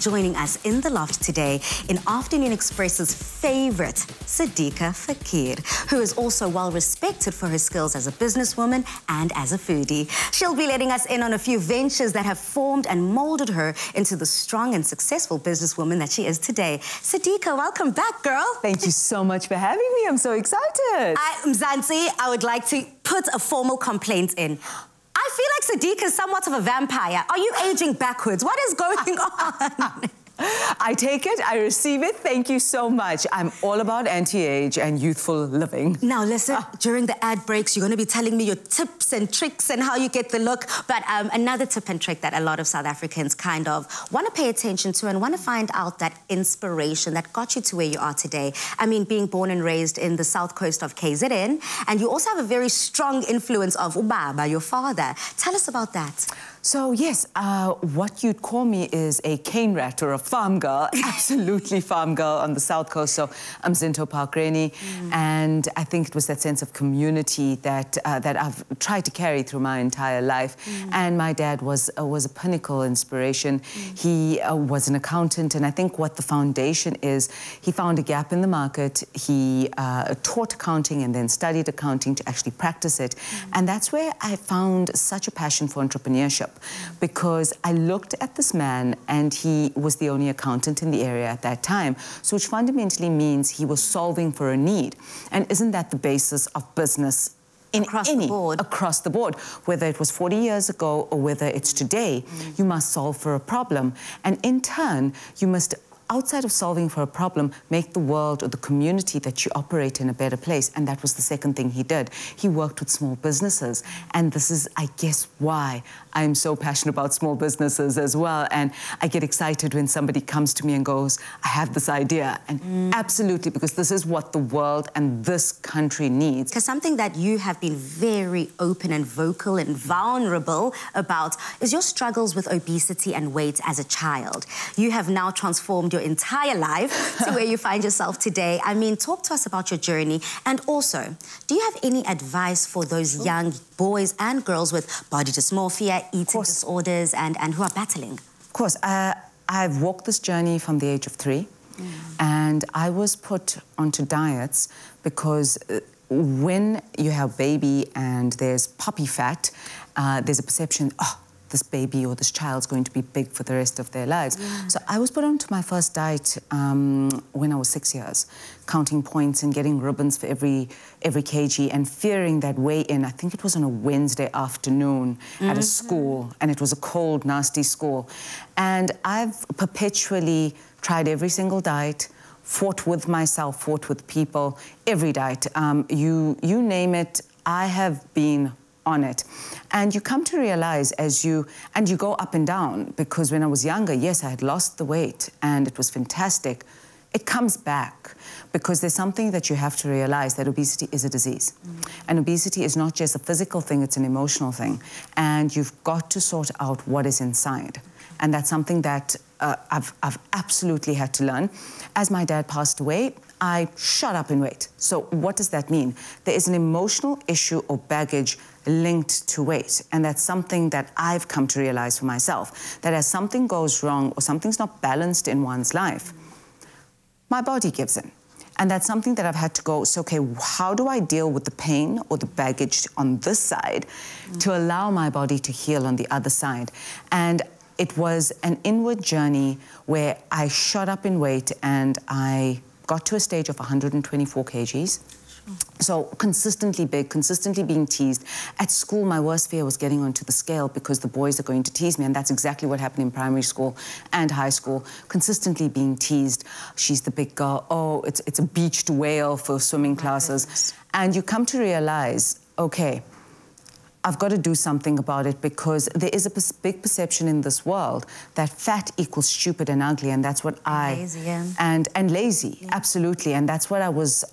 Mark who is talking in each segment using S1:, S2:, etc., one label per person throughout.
S1: Joining us in the loft today in Afternoon Express's favorite, Sadika Fakir, who is also well respected for her skills as a businesswoman and as a foodie. She'll be letting us in on a few ventures that have formed and molded her into the strong and successful businesswoman that she is today. Sadika, welcome back, girl.
S2: Thank you so much for having me. I'm so excited.
S1: Mzansi, I would like to put a formal complaint in. I feel like Sadika is somewhat of a vampire. Are you aging backwards? What is going on?
S2: I take it, I receive it. Thank you so much. I'm all about anti-age and youthful living.
S1: Now listen, during the ad breaks, you're going to be telling me your tips and tricks and how you get the look. But another tip and trick that a lot of South Africans kind of want to pay attention to and want to find out that inspiration that got you to where you are today. I mean, being born and raised in the south coast of KZN, and you also have a very strong influence of Ubaba, your father. Tell us about that.
S2: So, yes, what you'd call me is a cane rat or a farm girl, absolutely farm girl on the south coast. So I'm Zinto Park Reni, and I think it was that sense of community that that I've tried to carry through my entire life. And my dad was a pinnacle inspiration. He was an accountant, and I think what the foundation is, he found a gap in the market. He taught accounting and then studied accounting to actually practice it. And that's where I found such a passion for entrepreneurship. Because I looked at this man and he was the only accountant in the area at that time, so which fundamentally means he was solving for a need. And isn't that the basis of business across the board, whether it was 40 years ago or whether it's today? You must solve for a problem, and in turn you must, outside of solving for a problem, make the world or the community that you operate in a better place. And that was the second thing he did. He worked with small businesses. And this is, I guess, why I'm so passionate about small businesses as well. And I get excited when somebody comes to me and goes, I have this idea. And absolutely, because this is what the world and this country needs.
S1: Because something that you have been very open and vocal and vulnerable about is your struggles with obesity and weight as a child. You have now transformed your entire life to where you find yourself today. I mean, talk to us about your journey. And also, do you have any advice for those young boys and girls with body dysmorphia, eating disorders, and who are battling?
S2: Of course. I've walked this journey from the age of 3. And I was put onto diets because when you have baby and there's puppy fat, there's a perception, this baby or this child's going to be big for the rest of their lives. So I was put onto my first diet when I was 6 years, counting points and getting ribbons for every kg and fearing that weigh-in. I think it was on a Wednesday afternoon at a school, and it was a cold, nasty school. And I've perpetually tried every single diet, fought with myself, fought with people, every diet. You name it, I have been on it. And you come to realize as you go up and down, because when I was younger, yes, I had lost the weight and it was fantastic. It comes back because there's something that you have to realize, that obesity is a disease. And obesity is not just a physical thing, it's an emotional thing. And you've got to sort out what is inside. And that's something that I've absolutely had to learn. As my dad passed away, I shot up in weight. So what does that mean? There is an emotional issue or baggage linked to weight. And that's something that I've come to realize for myself, that as something goes wrong or something's not balanced in one's life, my body gives in. And that's something that I've had to go, so, okay, how do I deal with the pain or the baggage on this side to allow my body to heal on the other side? And it was an inward journey where I shot up in weight and I got to a stage of 124 kgs. So consistently big, consistently being teased. At school, my worst fear was getting onto the scale because the boys are going to tease me, and that's exactly what happened in primary school and high school. Consistently being teased. She's the big girl. Oh, it's a beached whale for swimming classes. And you come to realize, okay, I've got to do something about it, because there is a big perception in this world that fat equals stupid and ugly, and that's what
S1: lazy,
S2: and lazy, absolutely, and that's what I was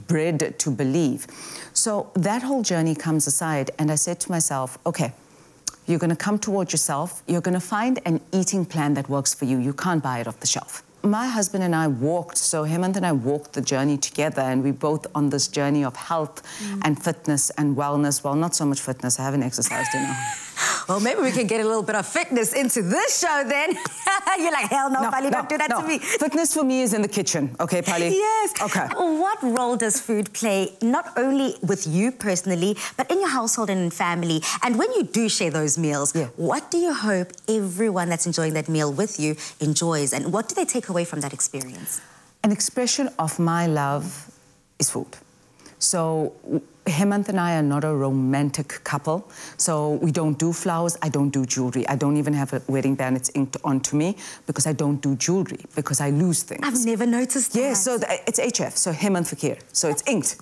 S2: bred to believe. So that whole journey comes aside, and I said to myself, okay, you're going to come toward yourself, you're going to find an eating plan that works for you. You can't buy it off the shelf. My husband and I walked, so Hemant and I walked the journey together, and we're both on this journey of health and fitness and wellness. Well, not so much fitness, I haven't exercised enough.
S1: Well, maybe we can get a little bit of fitness into this show then. You're like, hell no, Pali, don't do that to me.
S2: Fitness for me is in the kitchen, okay, Pali?
S1: Yes.
S2: Okay.
S1: What role does food play, not only with you personally, but in your household and in family? And when you do share those meals, what do you hope everyone that's enjoying that meal with you enjoys? And what do they take away from that experience?
S2: An expression of my love is food. So Hemant and I are not a romantic couple, so we don't do flowers, I don't do jewelry. I don't even have a wedding band, it's inked onto me, because I don't do jewelry, because I lose things.
S1: I've never noticed that.
S2: Yeah, so it's HF, so Hemant Fakir, so it's inked.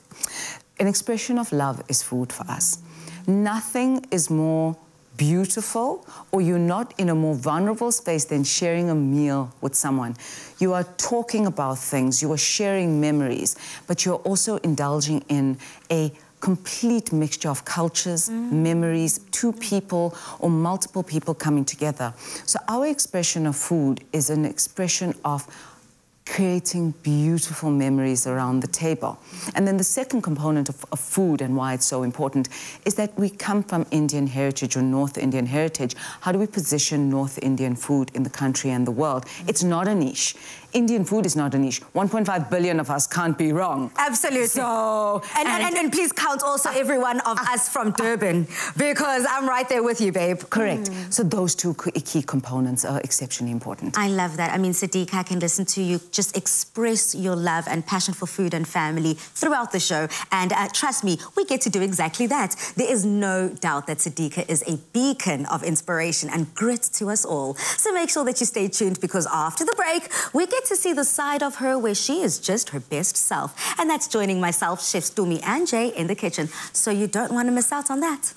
S2: An expression of love is food for us. Nothing is more beautiful, or you're not in a more vulnerable space than sharing a meal with someone. You are talking about things, you are sharing memories, but you're also indulging in a complete mixture of cultures, memories, two people or multiple people coming together. So our expression of food is an expression of creating beautiful memories around the table. And then the second component of food and why it's so important is that we come from Indian heritage or North Indian heritage. How do we position North Indian food in the country and the world? It's not a niche. Indian food is not a niche. 1.5 billion of us can't be wrong.
S1: Absolutely.
S2: So,
S1: and please count also every one of us from Durban, because I'm right there with you, babe.
S2: Correct. So those two key components are exceptionally important.
S1: I love that. I mean, Sadika, I can listen to you just express your love and passion for food and family throughout the show. And trust me, we get to do exactly that. There is no doubt that Sadika is a beacon of inspiration and grit to us all. So make sure that you stay tuned, because after the break, we get to see the side of her where she is just her best self. And that's joining myself, Chefs Tumi and Jay in the kitchen. So you don't want to miss out on that.